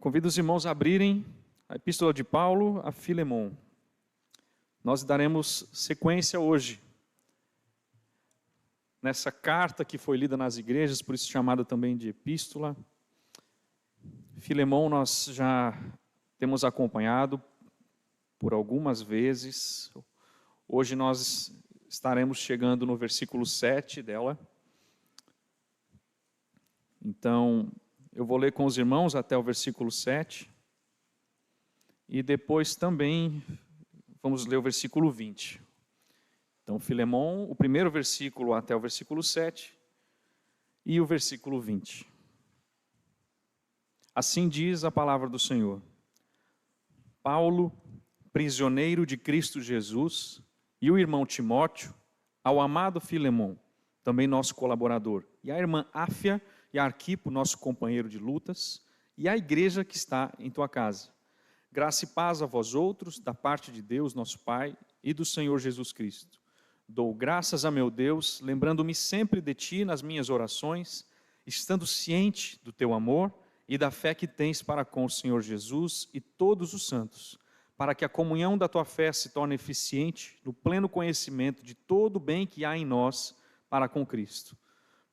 Convido os irmãos a abrirem a Epístola de Paulo a Filemon. Nós daremos sequência hoje nessa carta que foi lida nas igrejas, por isso chamada também de Epístola. Filemon nós já temos acompanhado por algumas vezes. Hoje nós estaremos chegando no versículo 7 dela. Então, eu vou ler com os irmãos até o versículo 7. E depois também vamos ler o versículo 20. Então, Filemon, o primeiro versículo até o versículo 7 e o versículo 20. Assim diz a palavra do Senhor. Paulo, prisioneiro de Cristo Jesus, e o irmão Timóteo, ao amado Filemon, também nosso colaborador, e a irmã Áfia e Arquipo, nosso companheiro de lutas, e a igreja que está em tua casa. Graça e paz a vós outros, da parte de Deus, nosso Pai, e do Senhor Jesus Cristo. Dou graças a meu Deus, lembrando-me sempre de ti nas minhas orações, estando ciente do teu amor e da fé que tens para com o Senhor Jesus e todos os santos, para que a comunhão da tua fé se torne eficiente no pleno conhecimento de todo o bem que há em nós para com Cristo.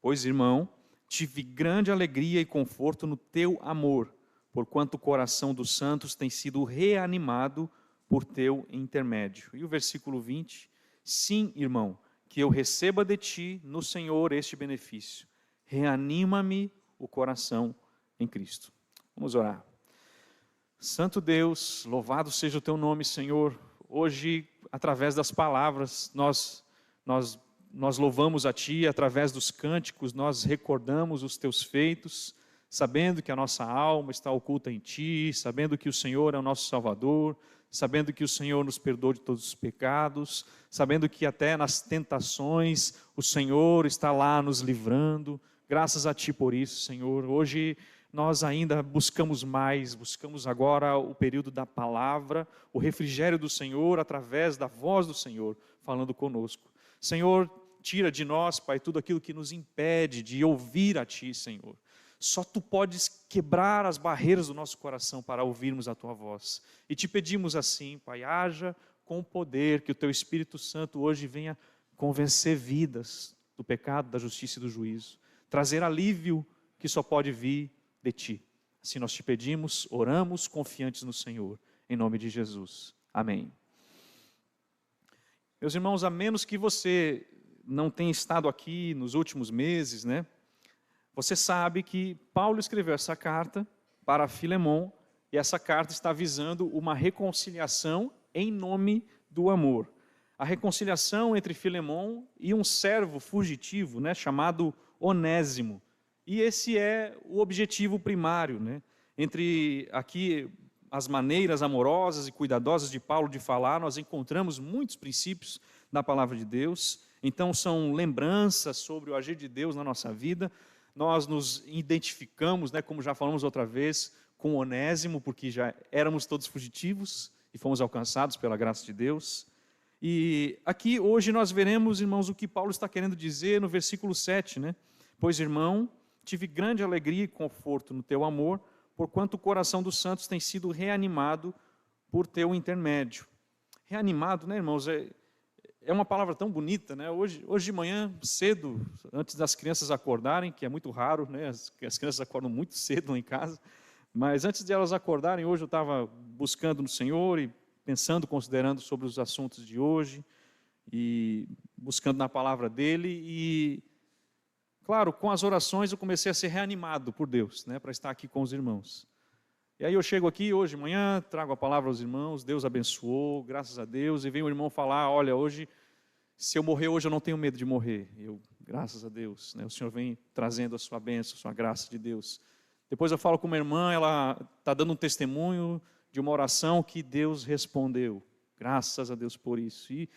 Pois, irmão, tive grande alegria e conforto no teu amor, porquanto o coração dos santos tem sido reanimado por teu intermédio. E o versículo 20, sim, irmão, que eu receba de ti no Senhor este benefício. Reanima-me o coração em Cristo. Vamos orar. Santo Deus, louvado seja o teu nome, Senhor. Hoje, através das palavras, nós louvamos a Ti, através dos cânticos, nós recordamos os Teus feitos, sabendo que a nossa alma está oculta em Ti, sabendo que o Senhor é o nosso Salvador, sabendo que o Senhor nos perdoa de todos os pecados, sabendo que até nas tentações o Senhor está lá nos livrando. Graças a Ti por isso, Senhor. Hoje nós ainda buscamos mais, buscamos agora o período da palavra, o refrigério do Senhor através da voz do Senhor falando conosco. Senhor, tira de nós, Pai, tudo aquilo que nos impede de ouvir a Ti, Senhor. Só Tu podes quebrar as barreiras do nosso coração para ouvirmos a Tua voz. E te pedimos assim, Pai, haja com poder, que o Teu Espírito Santo hoje venha convencer vidas do pecado, da justiça e do juízo. Trazer alívio que só pode vir de Ti. Assim nós te pedimos, oramos confiantes no Senhor. Em nome de Jesus. Amém. Meus irmãos, a menos que você não tenha estado aqui nos últimos meses, né? Você sabe que Paulo escreveu essa carta para Filemon, e essa carta está visando uma reconciliação em nome do amor. A reconciliação entre Filemon e um servo fugitivo, né, chamado Onésimo. E esse é o objetivo primário, né? Entre aqui as maneiras amorosas e cuidadosas de Paulo de falar, nós encontramos muitos princípios da palavra de Deus. Então são lembranças sobre o agir de Deus na nossa vida. Nós nos identificamos, né, como já falamos outra vez, com Onésimo, porque já éramos todos fugitivos e fomos alcançados pela graça de Deus. E aqui hoje nós veremos, irmãos, o que Paulo está querendo dizer no versículo 7, né? Pois, irmão, tive grande alegria e conforto no teu amor, porquanto o coração dos santos tem sido reanimado por teu intermédio. Reanimado, né, irmãos? É uma palavra tão bonita, né? Hoje de manhã, cedo, antes das crianças acordarem, que é muito raro, né? As crianças acordam muito cedo lá em casa, mas antes de elas acordarem, hoje eu estava buscando no Senhor e pensando, considerando sobre os assuntos de hoje, e buscando na palavra dEle, e claro, com as orações eu comecei a ser reanimado por Deus, né, para estar aqui com os irmãos. E aí eu chego aqui hoje de manhã, trago a palavra aos irmãos, Deus abençoou, graças a Deus, e vem o irmão falar, olha, hoje, se eu morrer hoje eu não tenho medo de morrer. Eu, graças a Deus, né, o Senhor vem trazendo a sua bênção, a sua graça de Deus. Depois eu falo com uma irmã, ela está dando um testemunho de uma oração que Deus respondeu. Graças a Deus por isso. E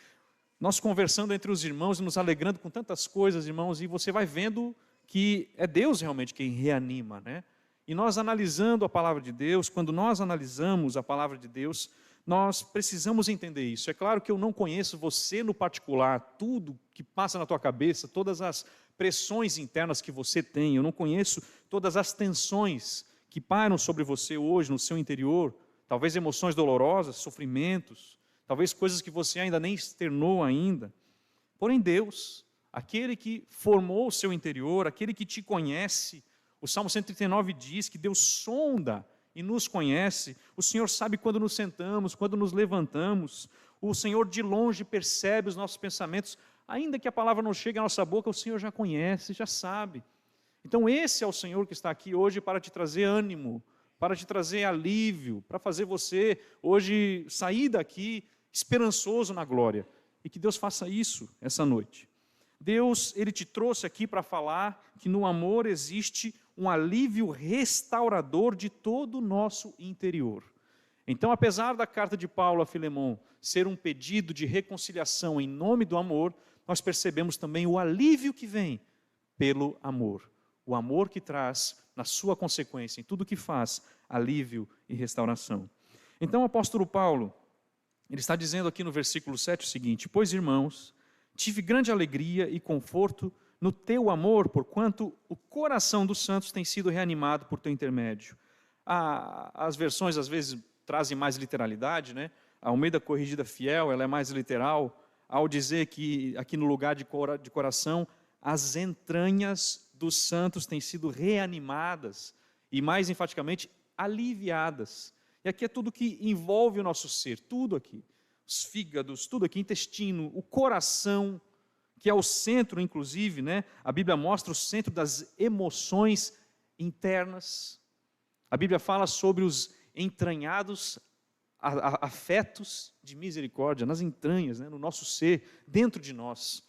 nós conversando entre os irmãos e nos alegrando com tantas coisas, irmãos, e você vai vendo que é Deus realmente quem reanima, né? E nós analisando a palavra de Deus, quando nós analisamos a palavra de Deus, nós precisamos entender isso. É claro que eu não conheço você no particular, tudo que passa na tua cabeça, todas as pressões internas que você tem, eu não conheço todas as tensões que pairam sobre você hoje, no seu interior, talvez emoções dolorosas, sofrimentos, talvez coisas que você ainda nem externou ainda. Porém, Deus, aquele que formou o seu interior, aquele que te conhece, o Salmo 139 diz que Deus sonda e nos conhece. O Senhor sabe quando nos sentamos, quando nos levantamos. O Senhor de longe percebe os nossos pensamentos. Ainda que a palavra não chegue à nossa boca, o Senhor já conhece, já sabe. Então esse é o Senhor que está aqui hoje para te trazer ânimo, para te trazer alívio, para fazer você hoje sair daqui esperançoso na glória. E que Deus faça isso essa noite. Deus, Ele te trouxe aqui para falar que no amor existe um alívio restaurador de todo o nosso interior. Então, apesar da carta de Paulo a Filemon ser um pedido de reconciliação em nome do amor, nós percebemos também o alívio que vem pelo amor. O amor que traz, na sua consequência, em tudo que faz, alívio e restauração. Então, o apóstolo Paulo, ele está dizendo aqui no versículo 7 o seguinte: pois, irmãos, tive grande alegria e conforto no teu amor, porquanto o coração dos santos tem sido reanimado por teu intermédio. As versões, às vezes, trazem mais literalidade, né? A Almeida Corrigida Fiel, ela é mais literal, ao dizer que aqui no lugar de coração, as entranhas dos santos têm sido reanimadas e, mais enfaticamente, aliviadas. E aqui é tudo que envolve o nosso ser, tudo aqui. Os fígados, tudo aqui, intestino, o coração, que é o centro, inclusive, né? A Bíblia mostra o centro das emoções internas. A Bíblia fala sobre os entranhados afetos de misericórdia, nas entranhas, né? No nosso ser, dentro de nós.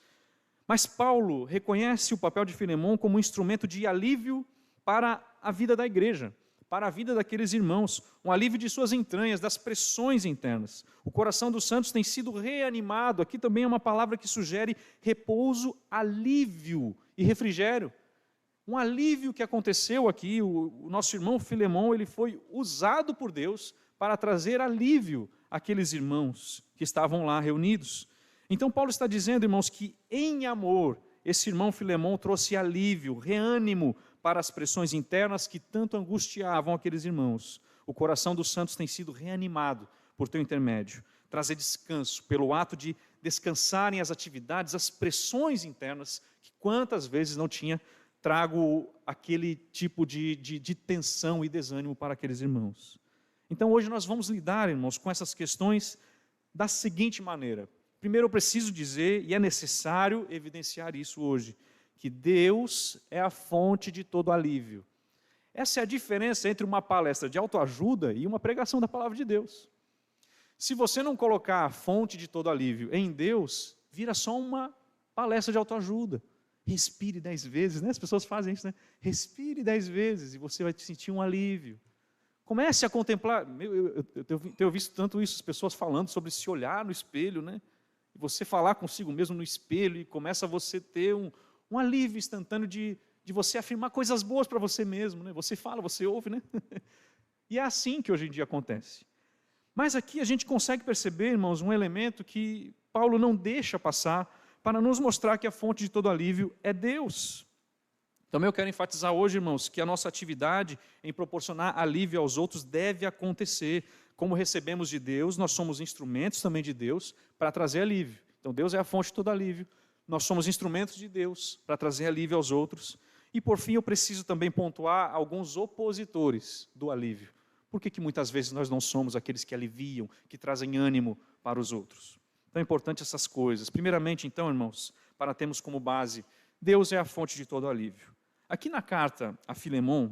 Mas Paulo reconhece o papel de Filemon como um instrumento de alívio para a vida da igreja, para a vida daqueles irmãos, um alívio de suas entranhas, das pressões internas. O coração dos santos tem sido reanimado. Aqui também é uma palavra que sugere repouso, alívio e refrigério. Um alívio que aconteceu aqui, o nosso irmão Filemon, ele foi usado por Deus para trazer alívio àqueles irmãos que estavam lá reunidos. Então Paulo está dizendo, irmãos, que em amor, esse irmão Filemon trouxe alívio, reânimo para as pressões internas que tanto angustiavam aqueles irmãos. O coração dos santos tem sido reanimado por teu intermédio. Trazer descanso pelo ato de descansarem as atividades, as pressões internas, que quantas vezes não tinha trago aquele tipo de tensão e desânimo para aqueles irmãos. Então hoje nós vamos lidar, irmãos, com essas questões da seguinte maneira. Primeiro eu preciso dizer, e é necessário evidenciar isso hoje, que Deus é a fonte de todo alívio. Essa é a diferença entre uma palestra de autoajuda e uma pregação da palavra de Deus. Se você não colocar a fonte de todo alívio em Deus, vira só uma palestra de autoajuda. Respire 10 vezes, né? As pessoas fazem isso, né? Respire 10 vezes e você vai sentir um alívio. Comece a contemplar, eu tenho visto tanto isso, as pessoas falando sobre se olhar no espelho, né? E você falar consigo mesmo no espelho e começa você ter um alívio instantâneo de você afirmar coisas boas para você mesmo, né? Você fala, você ouve, né? E é assim que hoje em dia acontece. Mas aqui a gente consegue perceber, irmãos, um elemento que Paulo não deixa passar para nos mostrar que a fonte de todo alívio é Deus. Também eu quero enfatizar hoje, irmãos, que a nossa atividade em proporcionar alívio aos outros deve acontecer. Como recebemos de Deus, nós somos instrumentos também de Deus para trazer alívio. Então Deus é a fonte de todo alívio. Nós somos instrumentos de Deus para trazer alívio aos outros. E por fim eu preciso também pontuar alguns opositores do alívio. Por que muitas vezes nós não somos aqueles que aliviam, que trazem ânimo para os outros? Então é importante essas coisas. Primeiramente, então, irmãos, para termos como base, Deus é a fonte de todo alívio. Aqui na carta a Filemon,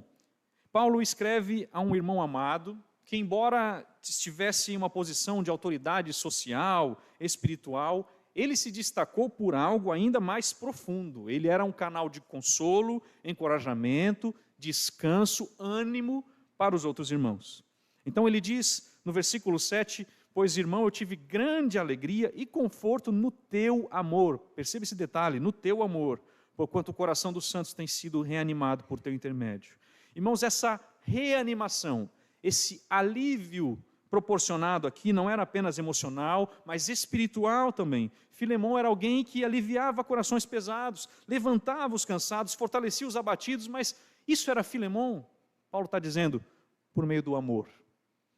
Paulo escreve a um irmão amado, que embora estivesse em uma posição de autoridade social, espiritual, ele se destacou por algo ainda mais profundo. Ele era um canal de consolo, encorajamento, descanso, ânimo para os outros irmãos. Então ele diz no versículo 7, pois, irmão, eu tive grande alegria e conforto no teu amor. Perceba esse detalhe, no teu amor, porquanto o coração dos santos tem sido reanimado por teu intermédio. Irmãos, essa reanimação, esse alívio proporcionado aqui não era apenas emocional, mas espiritual também. Filemon era alguém que aliviava corações pesados, levantava os cansados, fortalecia os abatidos, mas isso era Filemon. Paulo está dizendo, por meio do amor.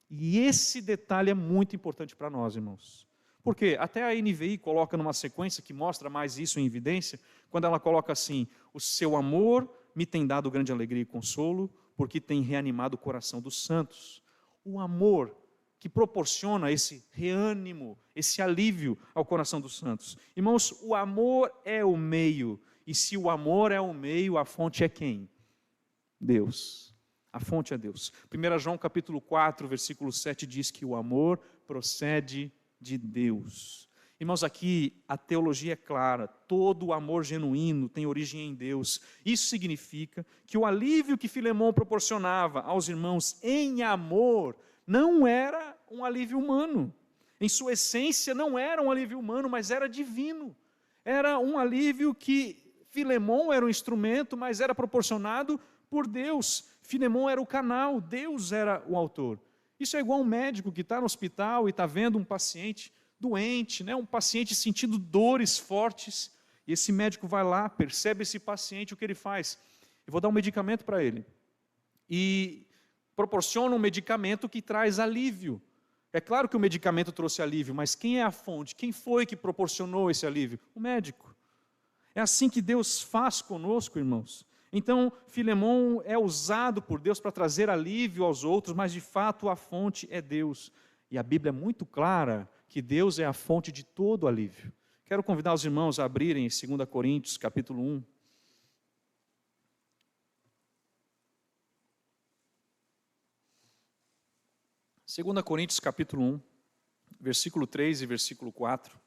E esse detalhe é muito importante para nós, irmãos. Porque até a NVI coloca numa sequência que mostra mais isso em evidência, quando ela coloca assim, o seu amor me tem dado grande alegria e consolo, porque tem reanimado o coração dos santos. O amor que proporciona esse reânimo, esse alívio ao coração dos santos. Irmãos, o amor é o meio, e se o amor é o meio, a fonte é quem? Deus. A fonte é Deus. 1 João capítulo 4, versículo 7 diz que o amor procede de Deus. Irmãos, aqui a teologia é clara, todo o amor genuíno tem origem em Deus. Isso significa que o alívio que Filemão proporcionava aos irmãos em amor não era um alívio humano. Em sua essência não era um alívio humano, mas era divino. Era um alívio que Filemão era um instrumento, mas era proporcionado por Deus. Filemão era o canal, Deus era o autor. Isso é igual um médico que está no hospital e está vendo um paciente doente, né? Um paciente sentindo dores fortes, e esse médico vai lá, percebe esse paciente, o que ele faz? Eu vou dar um medicamento para ele. E proporciona um medicamento que traz alívio. É claro que o medicamento trouxe alívio, mas quem é a fonte? Quem foi que proporcionou esse alívio? O médico. É assim que Deus faz conosco, irmãos. Então, Filemão é usado por Deus para trazer alívio aos outros, mas de fato a fonte é Deus. E a Bíblia é muito clara que Deus é a fonte de todo alívio. Quero convidar os irmãos a abrirem em 2 Coríntios, capítulo 1. Segunda Coríntios, capítulo 1, versículo 3 e versículo 4.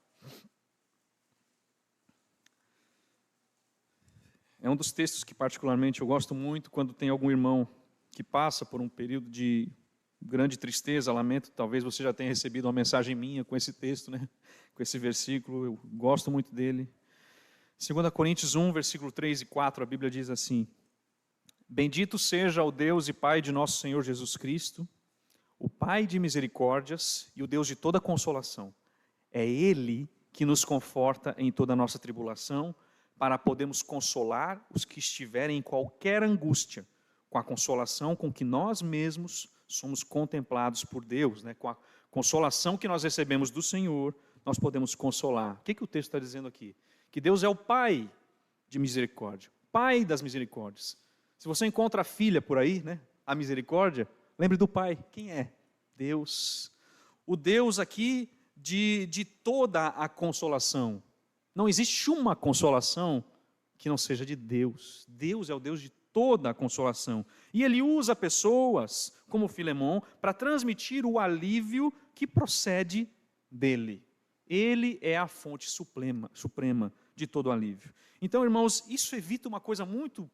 É um dos textos que particularmente eu gosto muito quando tem algum irmão que passa por um período de grande tristeza, lamento. Talvez você já tenha recebido uma mensagem minha com esse texto, né? Com esse versículo, eu gosto muito dele. 2 Coríntios 1, versículo 3 e 4, a Bíblia diz assim: Bendito seja o Deus e Pai de nosso Senhor Jesus Cristo, o Pai de misericórdias e o Deus de toda consolação. É Ele que nos conforta em toda a nossa tribulação, para podermos consolar os que estiverem em qualquer angústia, com a consolação com que nós mesmos somos contemplados por Deus, né? Com a consolação que nós recebemos do Senhor, nós podemos consolar. O que o texto está dizendo aqui? Que Deus é o Pai de misericórdia, Pai das misericórdias. Se você encontra a filha por aí, né? A misericórdia, lembre do Pai. Quem é? Deus. O Deus aqui de toda a consolação. Não existe uma consolação que não seja de Deus. Deus é o Deus de toda a consolação. E Ele usa pessoas, como Filemão, para transmitir o alívio que procede dEle. Ele é a fonte suprema de todo o alívio. Então, irmãos, isso evita uma coisa muito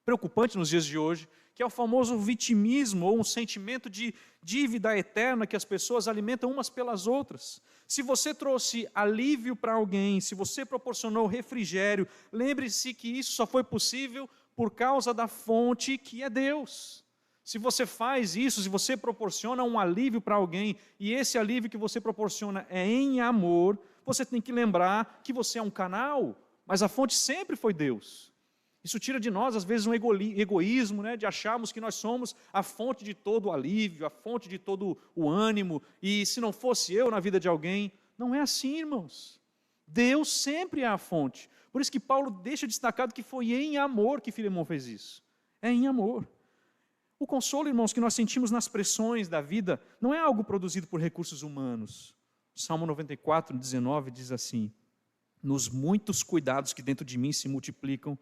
preocupante nos dias de hoje, que é o famoso vitimismo, ou um sentimento de dívida eterna que as pessoas alimentam umas pelas outras. Se você trouxe alívio para alguém, se você proporcionou refrigério, lembre-se que isso só foi possível por causa da fonte que é Deus. Se você faz isso, se você proporciona um alívio para alguém, e esse alívio que você proporciona é em amor, você tem que lembrar que você é um canal, mas a fonte sempre foi Deus. Isso tira de nós, às vezes, um egoísmo, né, de acharmos que nós somos a fonte de todo o alívio, a fonte de todo o ânimo, e se não fosse eu na vida de alguém, não é assim, irmãos. Deus sempre é a fonte. Por isso que Paulo deixa destacado que foi em amor que Filemão fez isso. É em amor. O consolo, irmãos, que nós sentimos nas pressões da vida, não é algo produzido por recursos humanos. O Salmo 94, 19 diz assim: nos muitos cuidados que dentro de mim se multiplicam.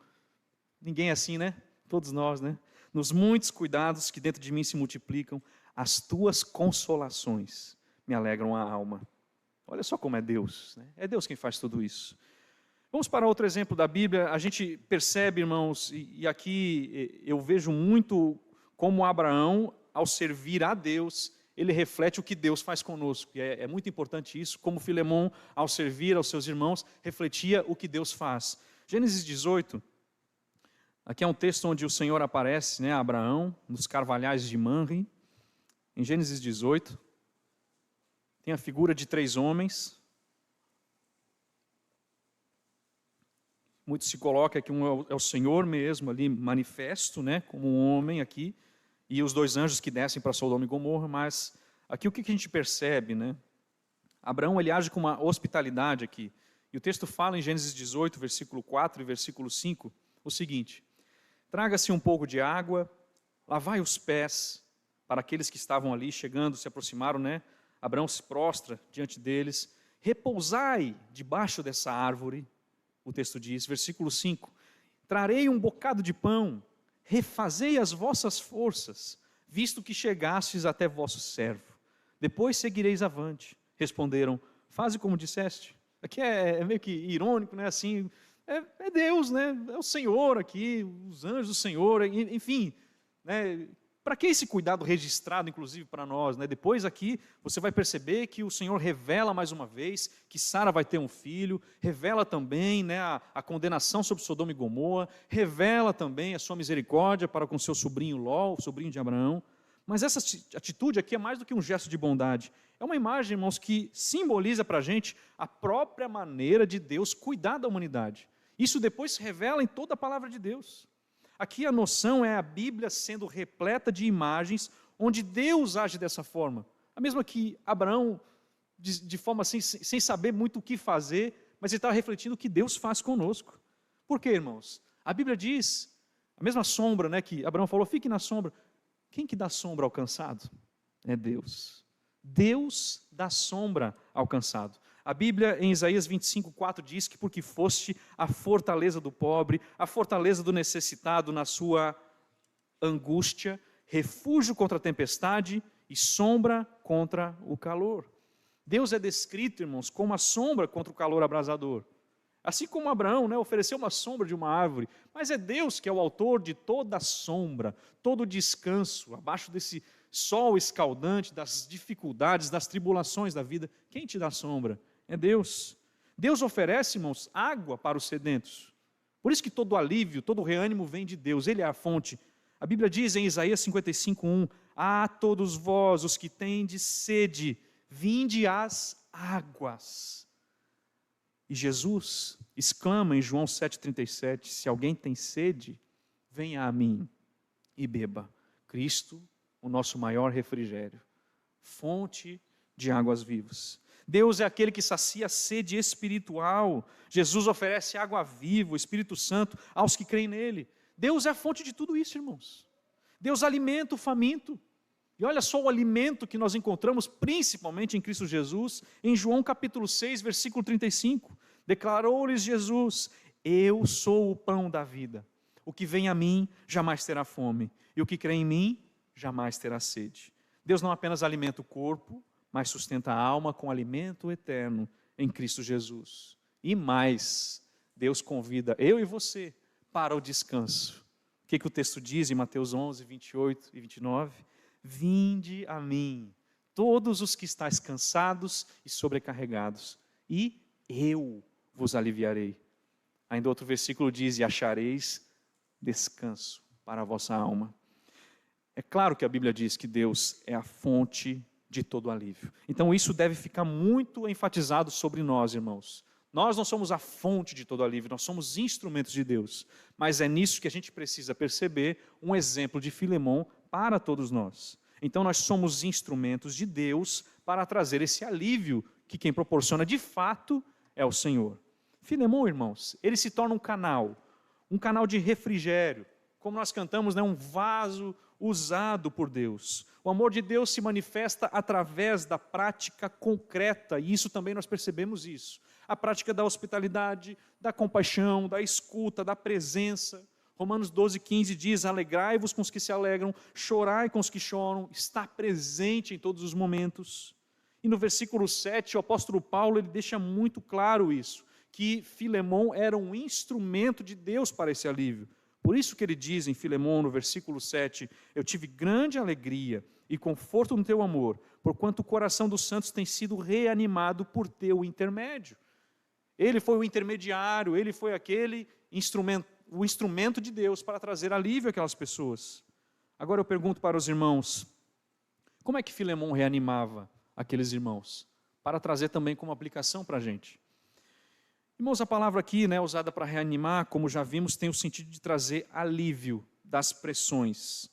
Ninguém é assim, né? Todos nós, né? Nos muitos cuidados que dentro de mim se multiplicam, as tuas consolações me alegram a alma. Olha só como é Deus, né? É Deus quem faz tudo isso. Vamos para outro exemplo da Bíblia. A gente percebe, irmãos, e aqui eu vejo muito como Abraão, ao servir a Deus, ele reflete o que Deus faz conosco. E é muito importante isso, como Filemão, ao servir aos seus irmãos, refletia o que Deus faz. Gênesis 18, aqui é um texto onde o Senhor aparece, né, a Abraão, nos carvalhais de Manre. Em Gênesis 18, tem a figura de 3 homens. Muito se coloca que um é o Senhor mesmo ali, manifesto, né, como um homem aqui. e os 2 anjos que descem para Sodoma e Gomorra, mas aqui o que a gente percebe, né? Abraão, ele age com uma hospitalidade aqui, e o texto fala em Gênesis 18, versículo 4 e versículo 5, o seguinte: traga-se um pouco de água, lavai os pés, para aqueles que estavam ali chegando, se aproximaram, né? Abraão se prostra diante deles, repousai debaixo dessa árvore, o texto diz, versículo 5, trarei um bocado de pão, refazei as vossas forças, visto que chegastes até vosso servo. Depois seguireis avante. Responderam, faze como disseste. Aqui é meio que irônico, né? Assim, é Deus, né? É o Senhor aqui, os anjos do Senhor, enfim, né? Para que esse cuidado registrado, inclusive, para nós? Né? Depois aqui, você vai perceber que o Senhor revela mais uma vez que Sara vai ter um filho, revela também, né, a condenação sobre Sodoma e Gomorra, revela também a sua misericórdia para com seu sobrinho Ló, o sobrinho de Abraão. Mas essa atitude aqui é mais do que um gesto de bondade. É uma imagem, irmãos, que simboliza para a gente a própria maneira de Deus cuidar da humanidade. Isso depois se revela em toda a palavra de Deus. Aqui a noção é a Bíblia sendo repleta de imagens onde Deus age dessa forma. A mesma que Abraão, de forma assim, sem saber muito o que fazer, mas ele estava refletindo o que Deus faz conosco. Por quê, irmãos? A Bíblia diz, a mesma sombra, né, que Abraão falou, fique na sombra. Quem que dá sombra ao cansado? É Deus. Deus dá sombra ao cansado. A Bíblia, em Isaías 25:4, diz que porque foste a fortaleza do pobre, a fortaleza do necessitado na sua angústia, refúgio contra a tempestade e sombra contra o calor. Deus é descrito, irmãos, como a sombra contra o calor abrasador. Assim como Abraão, né, ofereceu uma sombra de uma árvore, mas é Deus que é o autor de toda a sombra, todo o descanso, abaixo desse sol escaldante, das dificuldades, das tribulações da vida. Quem te dá sombra? É Deus. Deus oferece, irmãos, água para os sedentos. Por isso que todo alívio, todo reânimo vem de Deus, Ele é a fonte. A Bíblia diz em Isaías 55:1, a todos vós, os que tendes sede, vinde às águas. E Jesus exclama em João 7,37, se alguém tem sede, venha a mim e beba. Cristo, o nosso maior refrigério, fonte de águas vivas. Deus é aquele que sacia a sede espiritual. Jesus oferece água viva, o Espírito Santo, aos que creem nele. Deus é a fonte de tudo isso, irmãos. Deus alimenta o faminto. E olha só o alimento que nós encontramos principalmente em Cristo Jesus, em João capítulo 6, versículo 35. Declarou-lhes Jesus, eu sou o pão da vida. O que vem a mim jamais terá fome, e o que crê em mim jamais terá sede. Deus não apenas alimenta o corpo, mas sustenta a alma com alimento eterno em Cristo Jesus. E mais, Deus convida eu e você para o descanso. O que o texto diz em Mateus 11, 28 e 29? Vinde a mim, todos os que estáis cansados e sobrecarregados, e eu vos aliviarei. Ainda outro versículo diz, e achareis descanso para a vossa alma. É claro que a Bíblia diz que Deus é a fonte de todo alívio. Então isso deve ficar muito enfatizado sobre nós, irmãos. Nós não somos a fonte de todo alívio, nós somos instrumentos de Deus. Mas é nisso que a gente precisa perceber um exemplo de Filemon para todos nós. Então nós somos instrumentos de Deus para trazer esse alívio que quem proporciona de fato é o Senhor. Filemon, irmãos, ele se torna um canal de refrigério, como nós cantamos, né, um vaso usado por Deus. O amor de Deus se manifesta através da prática concreta, e isso também nós percebemos isso. A prática da hospitalidade, da compaixão, da escuta, da presença. Romanos 12:15 diz, alegrai-vos com os que se alegram, chorai com os que choram, está presente em todos os momentos. E no versículo 7, o apóstolo Paulo ele deixa muito claro isso, que Filemon era um instrumento de Deus para esse alívio. Por isso que ele diz em Filemon, no versículo 7, eu tive grande alegria e conforto no teu amor, porquanto o coração dos santos tem sido reanimado por teu intermédio. Ele foi o intermediário, ele foi aquele instrumento, o instrumento de Deus para trazer alívio àquelas pessoas. Agora eu pergunto para os irmãos, como é que Filemon reanimava aqueles irmãos? Para trazer também como aplicação para a gente. Irmãos, a palavra aqui, né, usada para reanimar, como já vimos, tem o sentido de trazer alívio das pressões,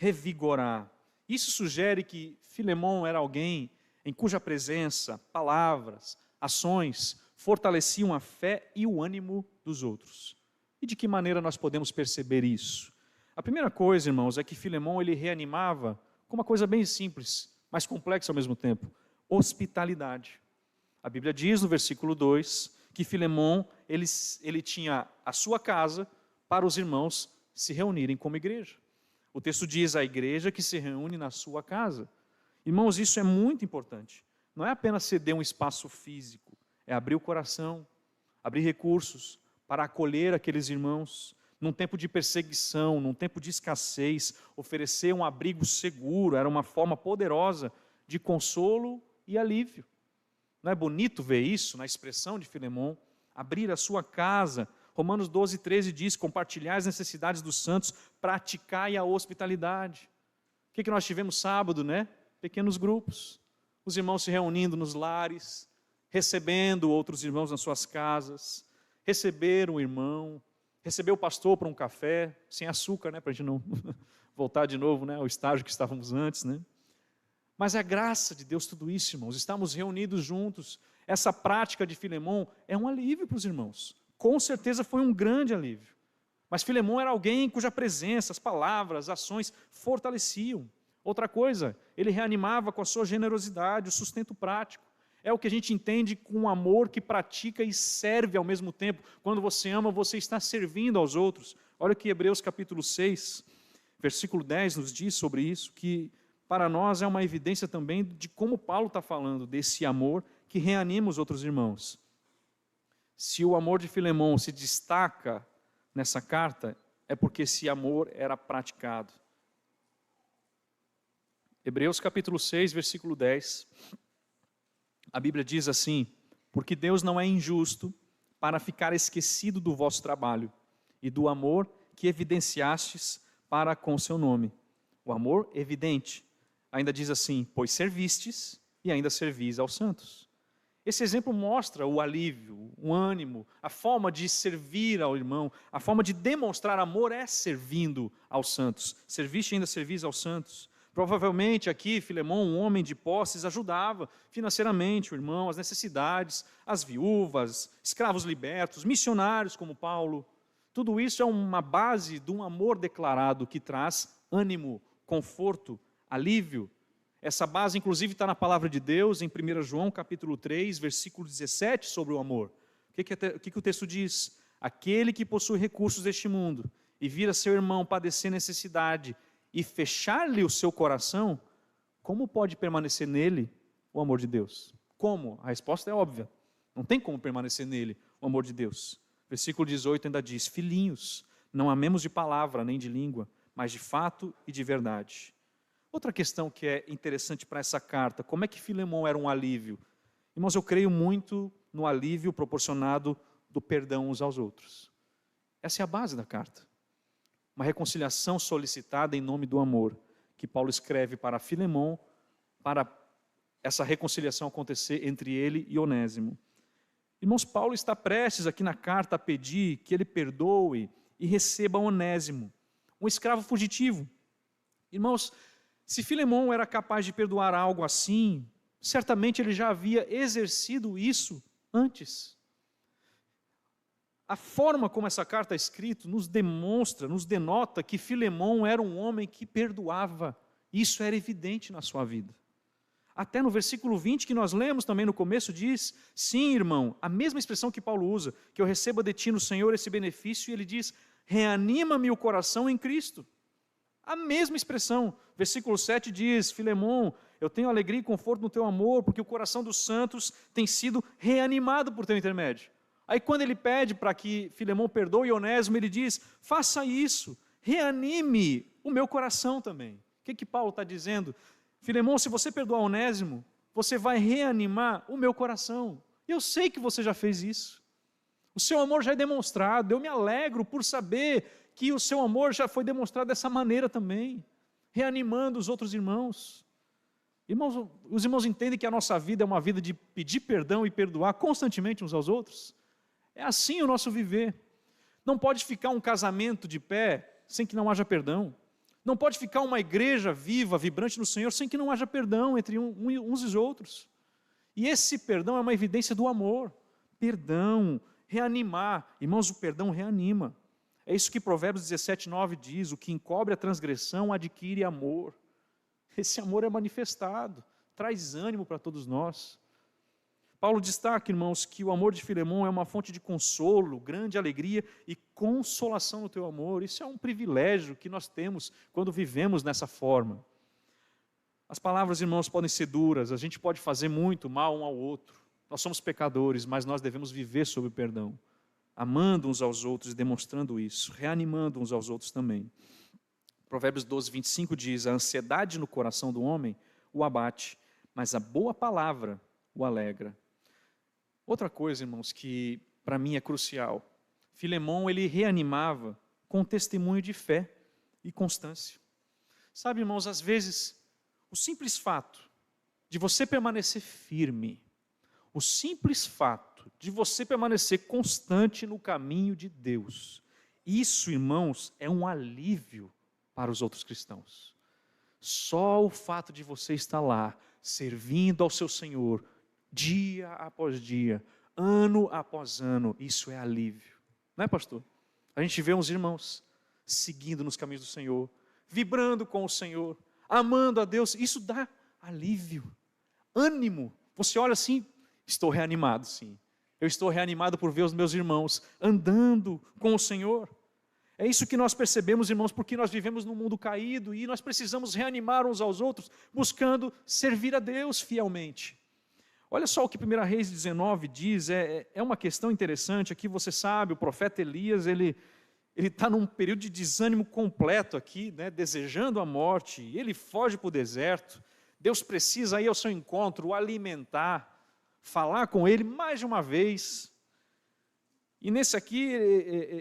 revigorar. Isso sugere que Filemão era alguém em cuja presença, palavras, ações fortaleciam a fé e o ânimo dos outros. E de que maneira nós podemos perceber isso? A primeira coisa, irmãos, é que Filemão ele reanimava com uma coisa bem simples, mas complexa ao mesmo tempo: hospitalidade. A Bíblia diz no versículo 2 que Filemão ele tinha a sua casa para os irmãos se reunirem como igreja. O texto diz a igreja que se reúne na sua casa. Irmãos, isso é muito importante. Não é apenas ceder um espaço físico, é abrir o coração, abrir recursos para acolher aqueles irmãos. Num tempo de perseguição, num tempo de escassez, oferecer um abrigo seguro era uma forma poderosa de consolo e alívio. Não é bonito ver isso na expressão de Filemão? Abrir a sua casa. Romanos 12, 13 diz: compartilhar as necessidades dos santos, praticai a hospitalidade. O que nós tivemos sábado, né? Pequenos grupos. Os irmãos se reunindo nos lares, recebendo outros irmãos nas suas casas, receber um irmão, receber o pastor para um café, sem açúcar, né? Para a gente não voltar de novo, né, ao estágio que estávamos antes, né? Mas é a graça de Deus tudo isso, irmãos. Estamos reunidos juntos. Essa prática de Filemão é um alívio para os irmãos. Com certeza foi um grande alívio. Mas Filemão era alguém cuja presença, as palavras, as ações fortaleciam. Outra coisa, ele reanimava com a sua generosidade, o sustento prático. É o que a gente entende com um amor que pratica e serve ao mesmo tempo. Quando você ama, você está servindo aos outros. Olha o que Hebreus capítulo 6, versículo 10 nos diz sobre isso, que para nós é uma evidência também de como Paulo está falando desse amor que reanima os outros irmãos. Se o amor de Filemão se destaca nessa carta, é porque esse amor era praticado. Hebreus capítulo 6, versículo 10, a Bíblia diz assim: porque Deus não é injusto para ficar esquecido do vosso trabalho e do amor que evidenciastes para com seu nome. O amor evidente. Ainda diz assim: pois servistes e ainda servis aos santos. Esse exemplo mostra o alívio, o ânimo, a forma de servir ao irmão, a forma de demonstrar amor é servindo aos santos. Serviste e ainda servis aos santos. Provavelmente aqui Filemão, um homem de posses, ajudava financeiramente o irmão, as necessidades, as viúvas, escravos libertos, missionários como Paulo. Tudo isso é uma base de um amor declarado que traz ânimo, conforto, alívio. Essa base, inclusive, está na palavra de Deus, em 1 João, capítulo 3, versículo 17, sobre o amor. O que o texto diz? Aquele que possui recursos deste mundo e vira seu irmão padecer necessidade e fechar-lhe o seu coração, como pode permanecer nele o amor de Deus? Como? A resposta é óbvia. Não tem como permanecer nele o amor de Deus. Versículo 18 ainda diz: filhinhos, não amemos de palavra nem de língua, mas de fato e de verdade. Outra questão que é interessante para essa carta: como é que Filemão era um alívio? Irmãos, eu creio muito no alívio proporcionado do perdão uns aos outros. Essa é a base da carta. Uma reconciliação solicitada em nome do amor, que Paulo escreve para Filemão, para essa reconciliação acontecer entre ele e Onésimo. Irmãos, Paulo está prestes aqui na carta a pedir que ele perdoe e receba Onésimo, um escravo fugitivo. Irmãos, se Filemão era capaz de perdoar algo assim, certamente ele já havia exercido isso antes. A forma como essa carta é escrita nos demonstra, nos denota que Filemão era um homem que perdoava. Isso era evidente na sua vida. Até no versículo 20 que nós lemos também no começo diz: sim, irmão, a mesma expressão que Paulo usa, que eu receba de ti no Senhor esse benefício, e ele diz: reanima-me o coração em Cristo. A mesma expressão. Versículo 7 diz: Filemão, eu tenho alegria e conforto no teu amor, porque o coração dos santos tem sido reanimado por teu intermédio. Aí quando ele pede para que Filemão perdoe Onésimo, ele diz: faça isso, reanime o meu coração também. O que Paulo está dizendo? Filemão, se você perdoar Onésimo, você vai reanimar o meu coração. E eu sei que você já fez isso. O seu amor já é demonstrado, eu me alegro por saber que o seu amor já foi demonstrado dessa maneira também, reanimando os outros irmãos. Irmãos, os irmãos entendem que a nossa vida é uma vida de pedir perdão e perdoar constantemente uns aos outros? É assim o nosso viver. Não pode ficar um casamento de pé sem que não haja perdão. Não pode ficar uma igreja viva, vibrante no Senhor, sem que não haja perdão entre uns e os outros. E esse perdão é uma evidência do amor. Perdão, reanimar. Irmãos, o perdão reanima. É isso que Provérbios 17:9 diz: o que encobre a transgressão adquire amor. Esse amor é manifestado, traz ânimo para todos nós. Paulo destaca, irmãos, que o amor de Filemão é uma fonte de consolo, grande alegria e consolação no teu amor. Isso é um privilégio que nós temos quando vivemos nessa forma. As palavras, irmãos, podem ser duras, a gente pode fazer muito mal um ao outro. Nós somos pecadores, mas nós devemos viver sob o perdão, amando uns aos outros e demonstrando isso, reanimando uns aos outros também. Provérbios 12:25 diz: a ansiedade no coração do homem o abate, mas a boa palavra o alegra. Outra coisa, irmãos, que para mim é crucial, Filemão, ele reanimava com testemunho de fé e constância. Sabe, irmãos, às vezes, o simples fato de você permanecer firme, o simples fato de você permanecer constante no caminho de Deus, isso, irmãos, é um alívio para os outros cristãos. Só o fato de você estar lá, servindo ao seu Senhor, dia após dia, ano após ano, isso é alívio. Não é, pastor? A gente vê uns irmãos seguindo nos caminhos do Senhor, vibrando com o Senhor, amando a Deus, isso dá alívio, ânimo. Você olha assim, estou reanimado, sim. Eu estou reanimado por ver os meus irmãos andando com o Senhor. É isso que nós percebemos, irmãos, porque nós vivemos num mundo caído e nós precisamos reanimar uns aos outros, buscando servir a Deus fielmente. Olha só o que 1 Reis 19 diz, é uma questão interessante. Aqui você sabe, o profeta Elias, ele está num período de desânimo completo aqui, né, desejando a morte, e ele foge para o deserto. Deus precisa ir ao seu encontro, o alimentar, falar com ele mais de uma vez. E nesse aqui,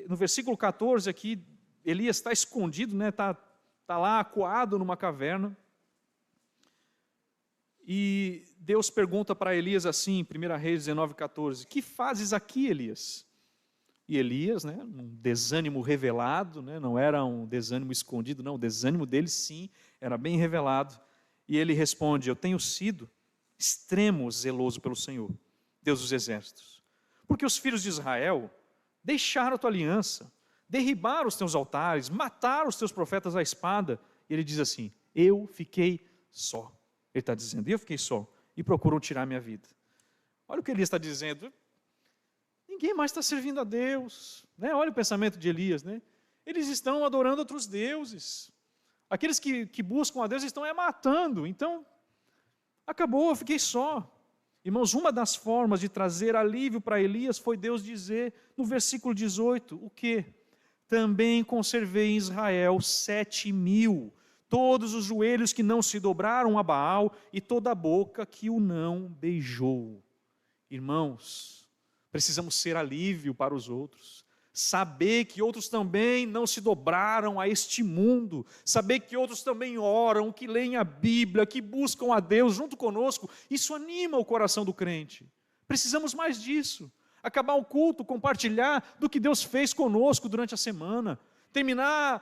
no versículo 14 aqui, Elias está escondido, né, está lá acuado numa caverna. E Deus pergunta para Elias assim, 1 Reis 19:14, que fazes aqui, Elias? E Elias, né, um desânimo revelado, né, não era um desânimo escondido, não, o desânimo dele sim, era bem revelado. E ele responde: eu tenho sido extremo zeloso pelo Senhor, Deus dos exércitos, porque os filhos de Israel deixaram a tua aliança, derribaram os teus altares, mataram os teus profetas à espada. E ele diz assim: eu fiquei só. Ele está dizendo, eu fiquei só, e procuram tirar minha vida. Olha o que Elias está dizendo, ninguém mais está servindo a Deus, né? Olha o pensamento de Elias, né? Eles estão adorando outros deuses, aqueles que buscam a Deus estão matando, então, acabou, eu fiquei só. Irmãos, uma das formas de trazer alívio para Elias foi Deus dizer, no versículo 18, o quê? Também conservei em Israel 7.000, todos os joelhos que não se dobraram a Baal e toda a boca que o não beijou. Irmãos, precisamos ser alívio para os outros, saber que outros também não se dobraram a este mundo, saber que outros também oram, que leem a Bíblia, que buscam a Deus junto conosco, isso anima o coração do crente. Precisamos mais disso, acabar o culto, compartilhar do que Deus fez conosco durante a semana, terminar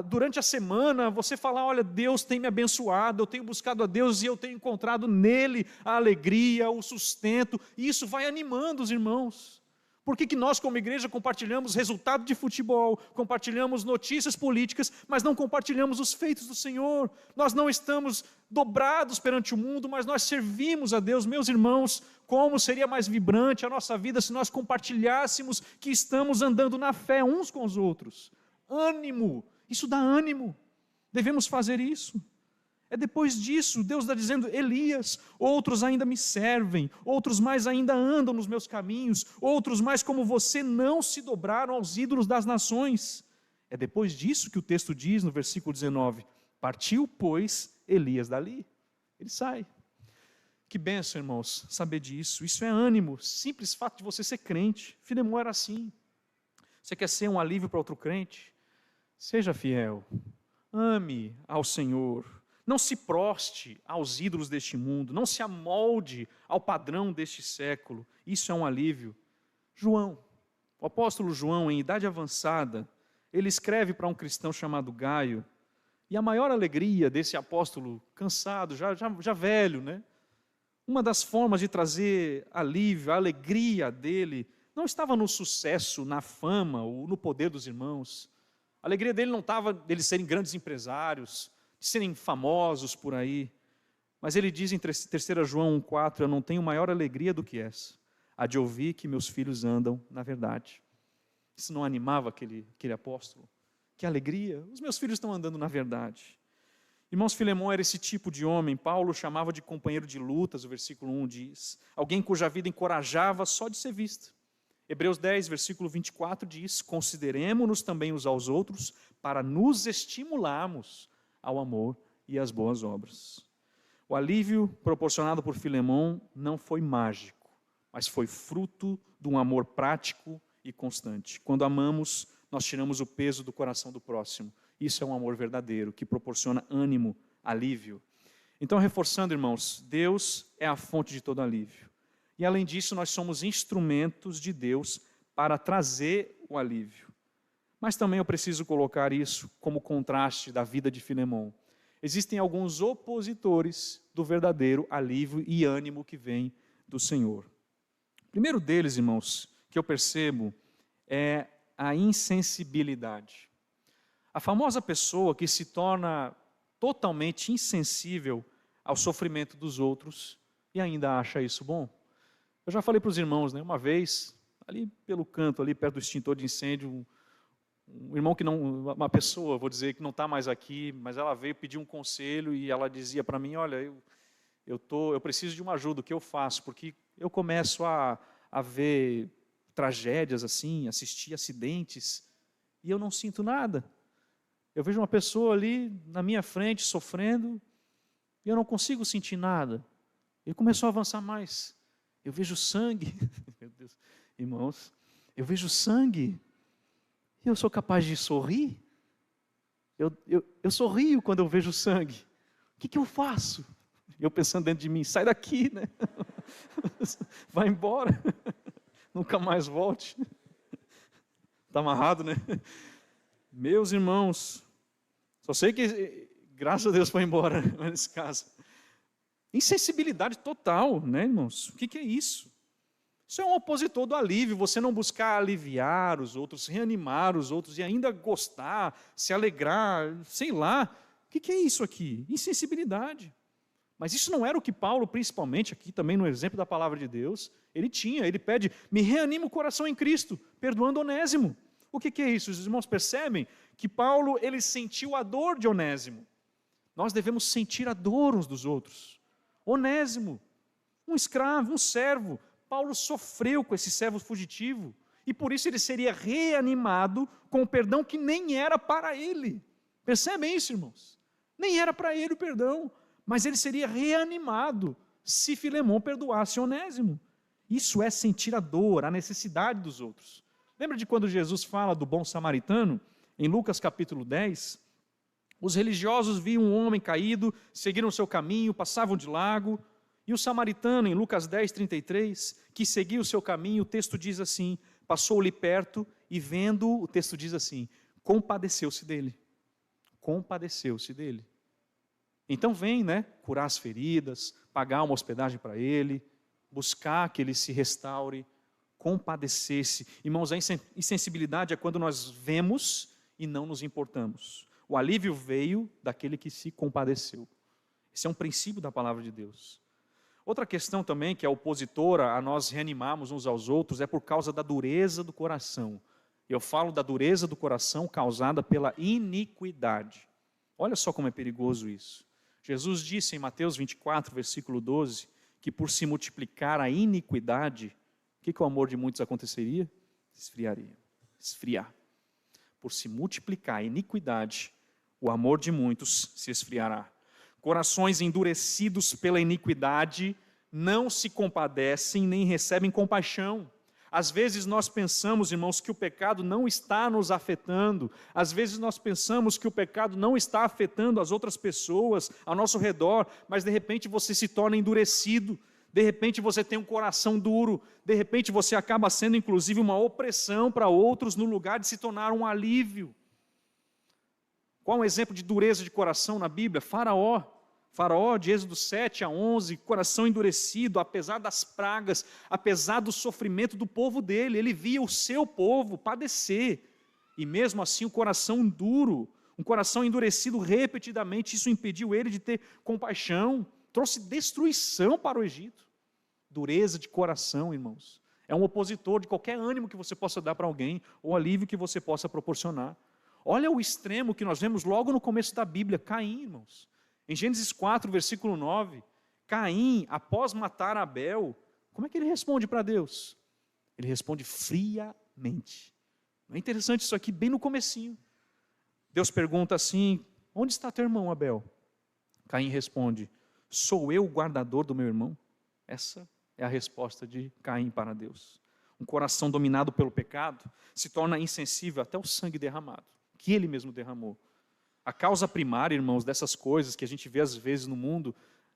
durante a semana, você falar, olha, Deus tem me abençoado, eu tenho buscado a Deus e eu tenho encontrado nele a alegria, o sustento, e isso vai animando os irmãos. Por que nós como igreja compartilhamos resultado de futebol, compartilhamos notícias políticas, mas não compartilhamos os feitos do Senhor? Nós não estamos dobrados perante o mundo, mas nós servimos a Deus. Meus irmãos, como seria mais vibrante a nossa vida se nós compartilhássemos que estamos andando na fé uns com os outros? Ânimo, isso dá ânimo, devemos fazer isso. É depois disso, Deus está dizendo, Elias, outros ainda me servem, outros mais ainda andam nos meus caminhos, outros mais como você não se dobraram aos ídolos das nações. É depois disso que o texto diz no versículo 19, partiu, pois, Elias dali. Ele sai. Que bênção, irmãos, saber disso. Isso é ânimo, simples fato de você ser crente. Filemão era assim. Você quer ser um alívio para outro crente? Seja fiel, ame ao Senhor, não se proste aos ídolos deste mundo, não se amolde ao padrão deste século, isso é um alívio. João, o apóstolo João, em idade avançada, ele escreve para um cristão chamado Gaio, E a maior alegria desse apóstolo cansado, já velho, né? Uma das formas de trazer alívio, a alegria dele, não estava no sucesso, na fama ou no poder dos irmãos. A alegria dele não estava deles serem grandes empresários, de serem famosos por aí. Mas ele diz em 3 João 1,4, eu não tenho maior alegria do que essa, a de ouvir que meus filhos andam na verdade. Isso não animava aquele apóstolo? Que alegria, os meus filhos estão andando na verdade. Irmãos, Filemão era esse tipo de homem, Paulo chamava de companheiro de lutas, o versículo 1 diz, alguém cuja vida encorajava só de ser vista. Hebreus 10, versículo 24 diz, consideremo-nos também uns aos outros para nos estimularmos ao amor e às boas obras. O alívio proporcionado por Filemão não foi mágico, mas foi fruto de um amor prático e constante. Quando amamos, nós tiramos o peso do coração do próximo. Isso é um amor verdadeiro, que proporciona ânimo, alívio. Então, reforçando, irmãos, Deus é a fonte de todo alívio. E, além disso, nós somos instrumentos de Deus para trazer o alívio. Mas também eu preciso colocar isso como contraste da vida de Filemão. Existem alguns opositores do verdadeiro alívio e ânimo que vem do Senhor. O primeiro deles, irmãos, que eu percebo é a insensibilidade. A famosa pessoa que se torna totalmente insensível ao sofrimento dos outros e ainda acha isso bom. Eu já falei para os irmãos, né, uma vez, ali pelo canto, ali perto do extintor de incêndio, um irmão que não, uma pessoa, vou dizer, que não está mais aqui, mas ela veio pedir um conselho e ela dizia para mim, olha, eu preciso de uma ajuda, o que eu faço? Porque eu começo a ver tragédias assim, assistir acidentes, e eu não sinto nada. Eu vejo uma pessoa ali na minha frente sofrendo, e eu não consigo sentir nada. Ele começou a avançar mais. Eu vejo sangue, meu Deus, irmãos, eu vejo sangue, e eu sou capaz de sorrir? Eu sorrio quando eu vejo sangue. O que eu faço? Eu pensando dentro de mim, sai daqui, né? Vai embora, nunca mais volte. Está amarrado, né? Meus irmãos, só sei que, graças a Deus, foi embora nesse caso. Insensibilidade total, né, irmãos? O que é isso? Isso é um opositor do alívio, você não buscar aliviar os outros, reanimar os outros e ainda gostar, se alegrar, sei lá. O que é isso aqui? Insensibilidade. Mas isso não era o que Paulo, principalmente aqui também no exemplo da palavra de Deus, ele pede, me reanima o coração em Cristo, perdoando Onésimo. O que é isso? Os irmãos percebem que Paulo, ele sentiu a dor de Onésimo. Nós devemos sentir a dor uns dos outros. Onésimo, um escravo, um servo. Paulo sofreu com esse servo fugitivo. E por isso ele seria reanimado com o perdão que nem era para ele. Percebem isso, irmãos? Nem era para ele o perdão. Mas ele seria reanimado se Filemão perdoasse Onésimo. Isso é sentir a dor, a necessidade dos outros. Lembra de quando Jesus fala do bom samaritano? Em Lucas capítulo 10, os religiosos viam um homem caído, seguiram o seu caminho, passavam de largo, e o samaritano, em Lucas 10, 33, que seguia o seu caminho, o texto diz assim, passou-lhe perto e vendo, o texto diz assim, compadeceu-se dele. Compadeceu-se dele. Então vem, né, curar as feridas, pagar uma hospedagem para ele, buscar que ele se restaure, compadecer-se. Irmãos, a insensibilidade é quando nós vemos e não nos importamos. O alívio veio daquele que se compadeceu. Esse é um princípio da palavra de Deus. Outra questão também que é opositora a nós reanimarmos uns aos outros é por causa da dureza do coração. Eu falo da dureza do coração causada pela iniquidade. Olha só como é perigoso isso. Jesus disse em Mateus 24, versículo 12, que por se multiplicar a iniquidade, o que o amor de muitos aconteceria? Esfriaria. Esfriar. Por se multiplicar a iniquidade, o amor de muitos se esfriará. Corações endurecidos pela iniquidade não se compadecem nem recebem compaixão. Às vezes nós pensamos, irmãos, que o pecado não está nos afetando. Às vezes nós pensamos que o pecado não está afetando as outras pessoas ao nosso redor, mas de repente você se torna endurecido, de repente você tem um coração duro, de repente você acaba sendo inclusive uma opressão para outros no lugar de se tornar um alívio. Qual é um exemplo de dureza de coração na Bíblia? Faraó. Faraó, de Êxodo 7 a 11, coração endurecido, apesar das pragas, apesar do sofrimento do povo dele. Ele via o seu povo padecer. E mesmo assim, o coração duro, um coração endurecido repetidamente, isso impediu ele de ter compaixão, trouxe destruição para o Egito. Dureza de coração, irmãos. É um opositor de qualquer ânimo que você possa dar para alguém, ou alívio que você possa proporcionar. Olha o extremo que nós vemos logo no começo da Bíblia, Caim, irmãos. Em Gênesis 4, versículo 9, Caim, após matar Abel, como é que ele responde para Deus? Ele responde friamente. Não é interessante isso aqui, bem no comecinho. Deus pergunta assim, onde está teu irmão Abel? Caim responde, sou eu o guardador do meu irmão? Essa é a resposta de Caim para Deus. Um coração dominado pelo pecado se torna insensível até o sangue derramado, que ele mesmo derramou. A causa primária, irmãos, dessas coisas que a gente vê às vezes no mundo,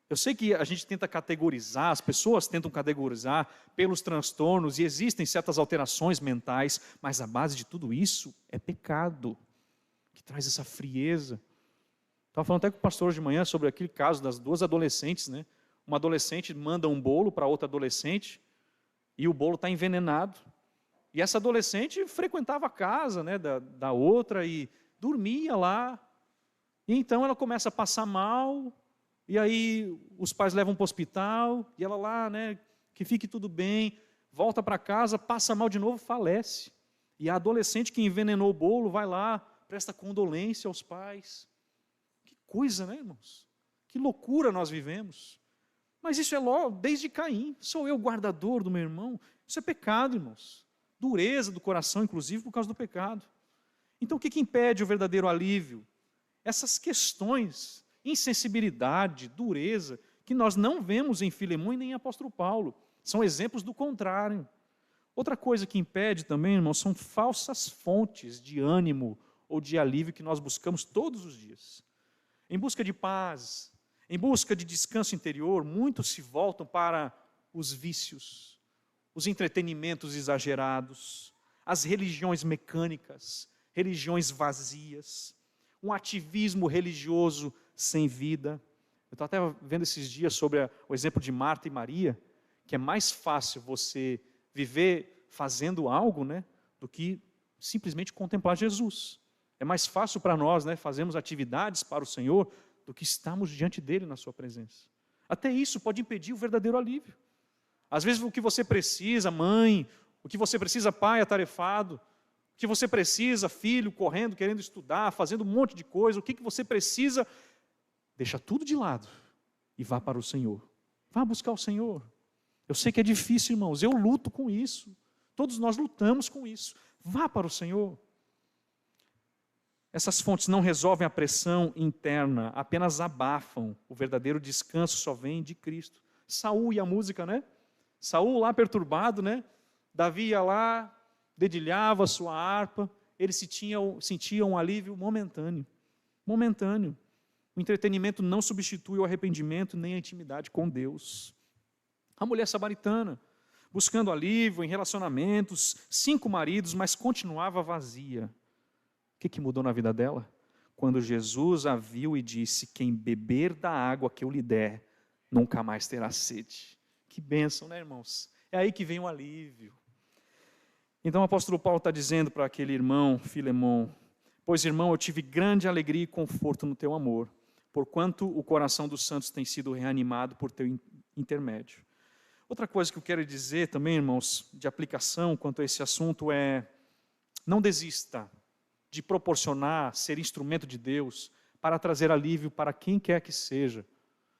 eu sei que a gente tenta categorizar, as pessoas tentam categorizar pelos transtornos, e existem certas alterações mentais, mas a base de tudo isso é pecado, que traz essa frieza. Estava falando até com o pastor hoje de manhã sobre aquele caso das duas adolescentes, né? Uma adolescente manda um bolo para outra adolescente, e o bolo está envenenado. E essa adolescente frequentava a casa, né, da outra e dormia lá. E então ela começa a passar mal, e aí os pais levam para o hospital, e ela lá, né, que fique tudo bem, volta para casa, passa mal de novo, falece. E a adolescente que envenenou o bolo vai lá, presta condolência aos pais. Que coisa, né, irmãos? Que loucura nós vivemos. Mas isso é logo desde Caim. Sou eu o guardador do meu irmão? Isso é pecado, irmãos. Dureza do coração, inclusive, por causa do pecado. Então, o que impede o verdadeiro alívio? Essas questões, insensibilidade, dureza, que nós não vemos em Filemão e nem em apóstolo Paulo. São exemplos do contrário. Outra coisa que impede também, irmãos, são falsas fontes de ânimo ou de alívio que nós buscamos todos os dias. Em busca de paz, em busca de descanso interior, muitos se voltam para os vícios, os entretenimentos exagerados, as religiões mecânicas, religiões vazias, um ativismo religioso sem vida. Eu estava até vendo esses dias sobre o exemplo de Marta e Maria, que é mais fácil você viver fazendo algo, né, do que simplesmente contemplar Jesus. É mais fácil para nós, né, fazermos atividades para o Senhor do que estarmos diante dele na sua presença. Até isso pode impedir o verdadeiro alívio. Às vezes o que você precisa, mãe, o que você precisa, pai atarefado, o que você precisa, filho, correndo, querendo estudar, fazendo um monte de coisa, o que você precisa, deixa tudo de lado e vá para o Senhor. Vá buscar o Senhor. Eu sei que é difícil, irmãos, eu luto com isso. Todos nós lutamos com isso. Vá para o Senhor. Essas fontes não resolvem a pressão interna, apenas abafam. O verdadeiro descanso só vem de Cristo. Saul e a música, né? Saul lá perturbado, né? Davi ia lá, dedilhava a sua harpa, ele sentia um alívio momentâneo. Momentâneo. O entretenimento não substitui o arrependimento nem a intimidade com Deus. A mulher samaritana, buscando alívio em relacionamentos, 5 maridos, mas continuava vazia. O que mudou na vida dela? Quando Jesus a viu e disse, quem beber da água que eu lhe der, nunca mais terá sede. Que bênção, né, irmãos? É aí que vem o alívio. Então o apóstolo Paulo está dizendo para aquele irmão, Filemão, pois, irmão, eu tive grande alegria e conforto no teu amor, porquanto o coração dos santos tem sido reanimado por teu intermédio. Outra coisa que eu quero dizer também, irmãos, de aplicação quanto a esse assunto é, não desista de proporcionar, ser instrumento de Deus para trazer alívio para quem quer que seja.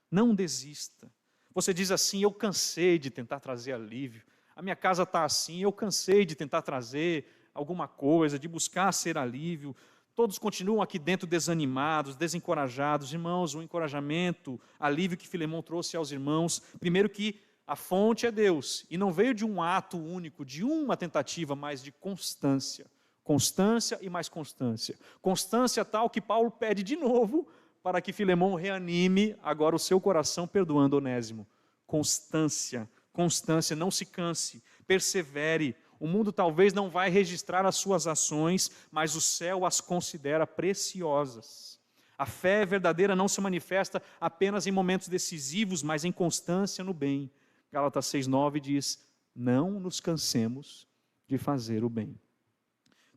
Não desista. Você diz assim, eu cansei de tentar trazer alívio. A minha casa está assim, eu cansei de tentar trazer alguma coisa, de buscar ser alívio. Todos continuam aqui dentro desanimados, desencorajados. Irmãos, o encorajamento, alívio que Filemão trouxe aos irmãos, primeiro que a fonte é Deus, e não veio de um ato único, de uma tentativa, mas de constância. Constância e mais constância. Constância tal que Paulo pede de novo para que Filemão reanime agora o seu coração perdoando Onésimo. Constância, constância, não se canse, persevere. O mundo talvez não vai registrar as suas ações, mas o céu as considera preciosas. A fé verdadeira não se manifesta apenas em momentos decisivos, mas em constância no bem. Gálatas 6,9 diz: não nos cansemos de fazer o bem.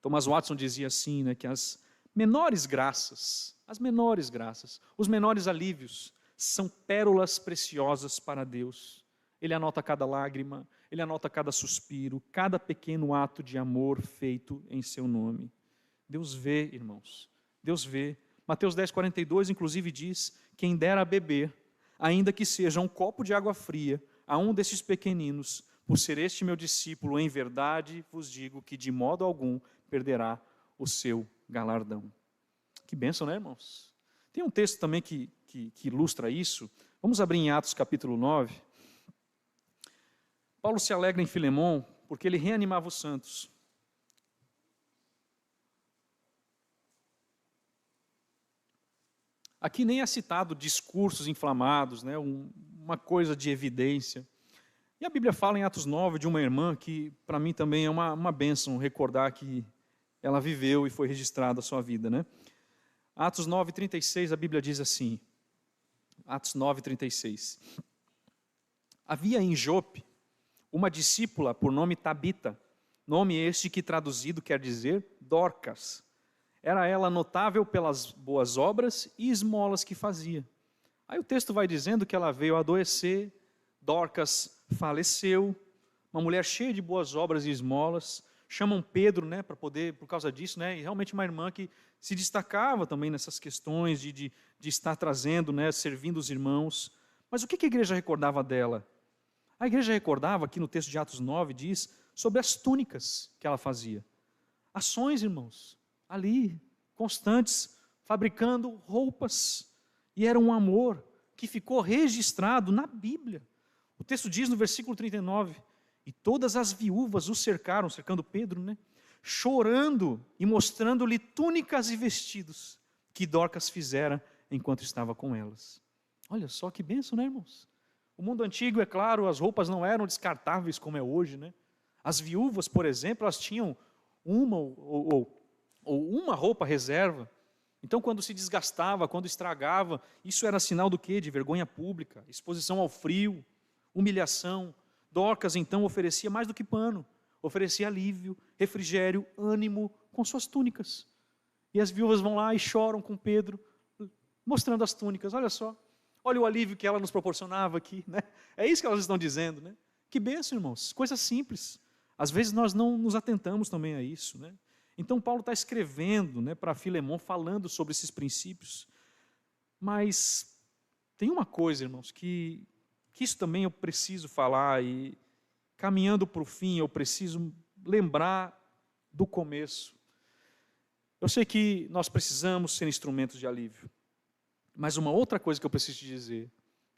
Thomas Watson dizia assim, né, que as menores graças, os menores alívios, são pérolas preciosas para Deus. Ele anota cada lágrima, ele anota cada suspiro, cada pequeno ato de amor feito em seu nome. Deus vê, irmãos, Deus vê. Mateus 10,42, inclusive, diz: quem dera a beber, ainda que seja um copo de água fria, a um desses pequeninos, por ser este meu discípulo, em verdade vos digo que de modo algum perderá o seu galardão. Que bênção, né, irmãos? Tem um texto também que ilustra isso. Vamos abrir em Atos capítulo 9. Paulo se alegra em Filemom porque ele reanimava os santos. Aqui nem é citado discursos inflamados, né, uma coisa de evidência. E a Bíblia fala em Atos 9 de uma irmã que, para mim, também é uma bênção recordar que ela viveu e foi registrada a sua vida, né? Atos 9:36, a Bíblia diz assim, Atos 9:36. Havia em Jope uma discípula por nome Tabita, nome este que traduzido quer dizer Dorcas. Era ela notável pelas boas obras e esmolas que fazia. Aí o texto vai dizendo que ela veio adoecer, Dorcas faleceu, uma mulher cheia de boas obras e esmolas. Chamam Pedro, né, para poder, por causa disso, né, e realmente uma irmã que se destacava também nessas questões de estar trazendo, né, servindo os irmãos. Mas o que a igreja recordava dela? A igreja recordava, aqui no texto de Atos 9, diz sobre as túnicas que ela fazia. Ações, irmãos, ali, constantes, fabricando roupas. E era um amor que ficou registrado na Bíblia. O texto diz no versículo 39, e todas as viúvas o cercaram, cercando Pedro, né? Chorando e mostrando-lhe túnicas e vestidos que Dorcas fizera enquanto estava com elas. Olha só que bênção, né, irmãos? O mundo antigo, é claro, as roupas não eram descartáveis como é hoje, né? As viúvas, por exemplo, elas tinham uma ou uma roupa reserva. Então, quando se desgastava, quando estragava, isso era sinal do quê? De vergonha pública, exposição ao frio, humilhação. Dorcas, então, oferecia mais do que pano, oferecia alívio, refrigério, ânimo com suas túnicas. E as viúvas vão lá e choram com Pedro, mostrando as túnicas. Olha só, olha o alívio que ela nos proporcionava aqui, né? É isso que elas estão dizendo, né? Que bênção, irmãos, coisas simples. Às vezes nós não nos atentamos também a isso, né? Então Paulo está escrevendo, né, para Filemom, falando sobre esses princípios. Mas tem uma coisa, irmãos, que isso também eu preciso falar, e caminhando para o fim eu preciso lembrar do começo. Eu sei que nós precisamos ser instrumentos de alívio, mas uma outra coisa que eu preciso te dizer: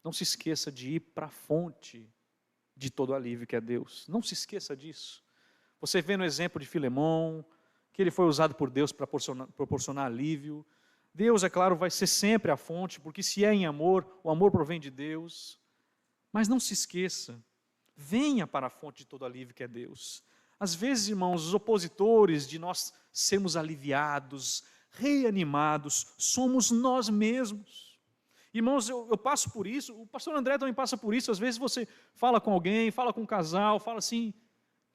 não se esqueça de ir para a fonte de todo alívio, que é Deus. Não se esqueça disso. Você vê no exemplo de Filemom, que ele foi usado por Deus para proporcionar alívio. Deus, é claro, vai ser sempre a fonte, porque se é em amor, o amor provém de Deus. Mas não se esqueça, venha para a fonte de todo alívio, que é Deus. Às vezes, irmãos, os opositores de nós sermos aliviados, reanimados, somos nós mesmos. Irmãos, eu passo por isso, o pastor André também passa por isso. Às vezes você fala com alguém, fala com um casal, fala assim,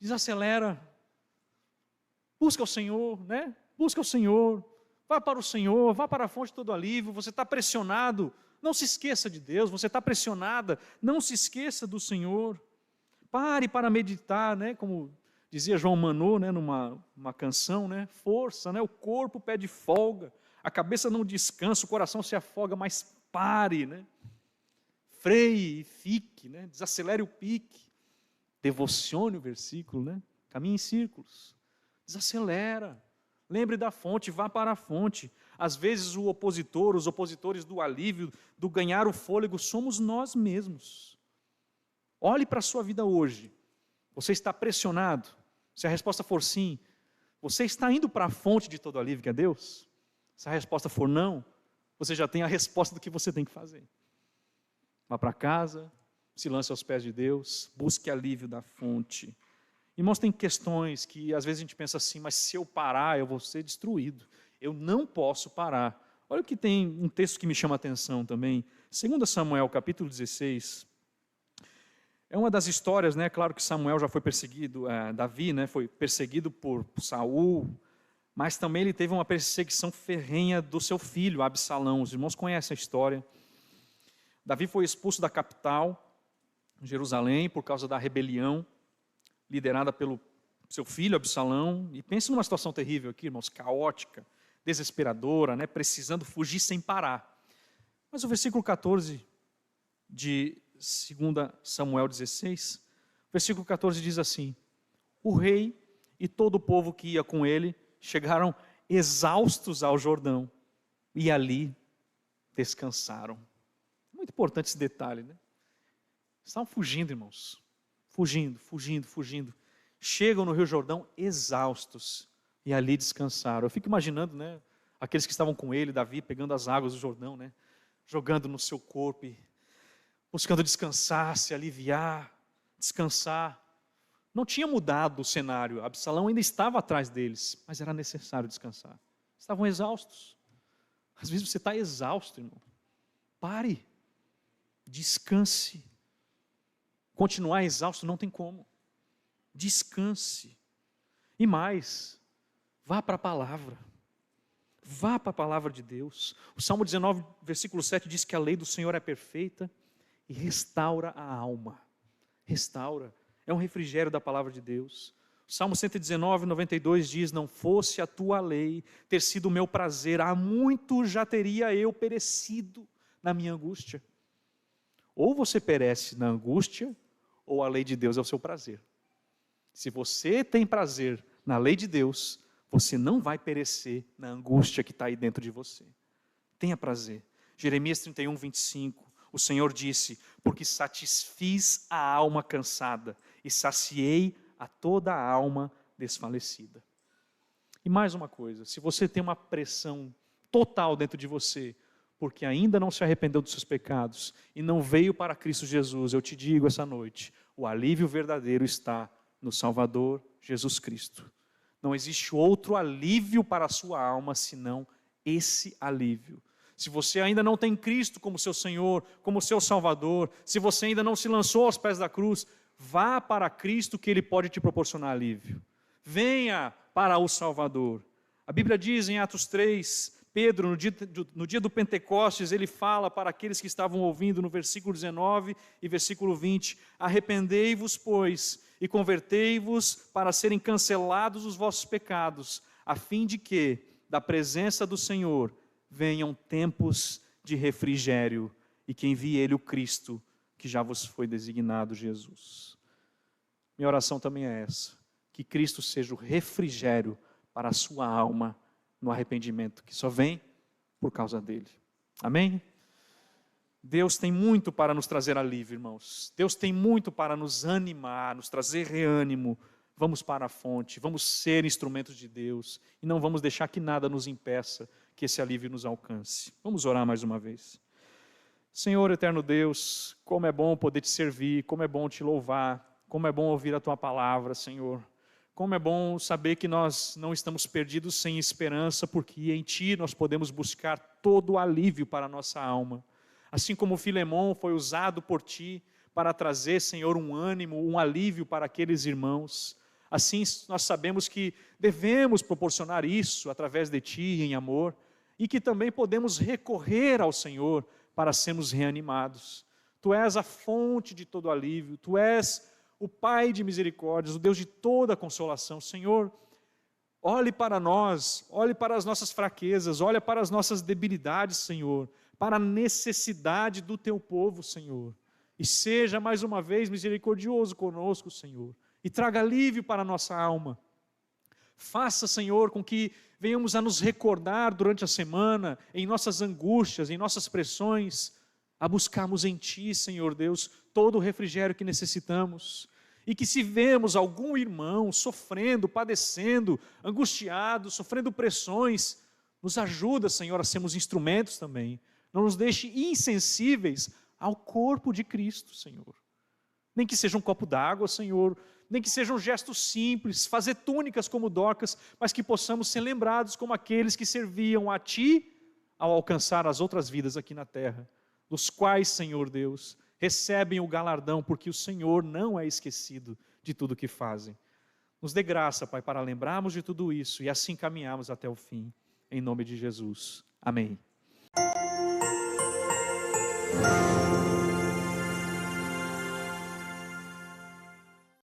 desacelera, busca o Senhor, né? Busca o Senhor, vá para o Senhor, vá para a fonte de todo alívio. Você está pressionado, não se esqueça de Deus. Você está pressionada, não se esqueça do Senhor. Pare para meditar, né? Como dizia João Manô, né? Numa canção, né? Força, né? O corpo pede folga, a cabeça não descansa, o coração se afoga, mas pare, né? Freie e fique, né? Desacelere o pique, devocione o versículo, né? Caminhe em círculos, desacelera, lembre da fonte, vá para a fonte. Às vezes o opositor, os opositores do alívio, do ganhar o fôlego, somos nós mesmos. Olhe para a sua vida hoje. Você está pressionado? Se a resposta for sim, você está indo para a fonte de todo alívio, que é Deus? Se a resposta for não, você já tem a resposta do que você tem que fazer. Vá para casa, se lance aos pés de Deus, busque alívio da fonte. Irmãos, tem questões que às vezes a gente pensa assim, mas se eu parar, eu vou ser destruído. Eu não posso parar. Olha que tem um texto que me chama a atenção também. 2 Samuel, capítulo 16. É uma das histórias, né? Claro que Samuel já foi perseguido, Davi, né? Foi perseguido por Saul, mas também ele teve uma perseguição ferrenha do seu filho, Absalão. Os irmãos conhecem a história. Davi foi expulso da capital, Jerusalém, por causa da rebelião, liderada pelo seu filho, Absalão. E pense numa situação terrível aqui, irmãos, caótica, desesperadora, né? Precisando fugir sem parar. Mas o versículo 14 de 2 Samuel 16, versículo 14 diz assim: o rei e todo o povo que ia com ele chegaram exaustos ao Jordão e ali descansaram. Muito importante esse detalhe, né? Estavam fugindo, irmãos, fugindo. Chegam no Rio Jordão exaustos e ali descansaram. Eu fico imaginando, né, aqueles que estavam com ele, Davi, pegando as águas do Jordão, né, jogando no seu corpo e buscando descansar, se aliviar, descansar. Não tinha mudado o cenário, Absalão ainda estava atrás deles, mas era necessário descansar. Estavam exaustos. Às vezes você está exausto, irmão. Pare, descanse. Continuar exausto não tem como. Descanse. E mais, vá para a palavra. Vá para a palavra de Deus. O Salmo 19, versículo 7 diz que a lei do Senhor é perfeita e restaura a alma. Restaura. É um refrigério da palavra de Deus. O Salmo 119, 92 diz: não fosse a tua lei ter sido o meu prazer, há muito já teria eu perecido na minha angústia. Ou você perece na angústia, ou a lei de Deus é o seu prazer. Se você tem prazer na lei de Deus, você não vai perecer na angústia que está aí dentro de você. Tenha prazer. Jeremias 31, 25. O Senhor disse: porque satisfiz a alma cansada e saciei a toda a alma desfalecida. E mais uma coisa, se você tem uma pressão total dentro de você, porque ainda não se arrependeu dos seus pecados e não veio para Cristo Jesus, eu te digo essa noite, o alívio verdadeiro está no Salvador Jesus Cristo. Não existe outro alívio para a sua alma senão esse alívio. Se você ainda não tem Cristo como seu Senhor, como seu Salvador, se você ainda não se lançou aos pés da cruz, vá para Cristo que Ele pode te proporcionar alívio. Venha para o Salvador. A Bíblia diz em Atos 3, Pedro, no dia do Pentecostes, ele fala para aqueles que estavam ouvindo no versículo 19 e versículo 20, arrependei-vos, pois, e convertei-vos para serem cancelados os vossos pecados, a fim de que, da presença do Senhor, venham tempos de refrigério, e que envie Ele o Cristo, que já vos foi designado, Jesus. Minha oração também é essa, que Cristo seja o refrigério para a sua alma, no arrependimento, que só vem por causa dele. Amém? Deus tem muito para nos trazer alívio, irmãos. Deus tem muito para nos animar, nos trazer reânimo. Vamos para a fonte, vamos ser instrumentos de Deus e não vamos deixar que nada nos impeça que esse alívio nos alcance. Vamos orar mais uma vez. Senhor eterno Deus, como é bom poder te servir, como é bom te louvar, como é bom ouvir a tua palavra, Senhor. Como é bom saber que nós não estamos perdidos sem esperança, porque em Ti nós podemos buscar todo o alívio para a nossa alma. Assim como Filemão foi usado por Ti para trazer, Senhor, um ânimo, um alívio para aqueles irmãos. Assim nós sabemos que devemos proporcionar isso através de Ti em amor, e que também podemos recorrer ao Senhor para sermos reanimados. Tu és a fonte de todo alívio, Tu és o Pai de misericórdias, o Deus de toda consolação. Senhor, olhe para nós, olhe para as nossas fraquezas, olhe para as nossas debilidades, Senhor, para a necessidade do Teu povo, Senhor. E seja mais uma vez misericordioso conosco, Senhor, e traga alívio para a nossa alma. Faça, Senhor, com que venhamos a nos recordar durante a semana, em nossas angústias, em nossas pressões, a buscarmos em Ti, Senhor Deus, todo o refrigério que necessitamos, e que se vemos algum irmão sofrendo, padecendo, angustiado, sofrendo pressões, nos ajuda, Senhor, a sermos instrumentos também, não nos deixe insensíveis ao corpo de Cristo, Senhor. Nem que seja um copo d'água, Senhor, nem que sejam gestos simples, fazer túnicas como Dorcas, mas que possamos ser lembrados como aqueles que serviam a Ti ao alcançar as outras vidas aqui na terra, dos quais, Senhor Deus, recebem o galardão, porque o Senhor não é esquecido de tudo o que fazem. Nos dê graça, Pai, para lembrarmos de tudo isso e assim caminharmos até o fim. Em nome de Jesus. Amém.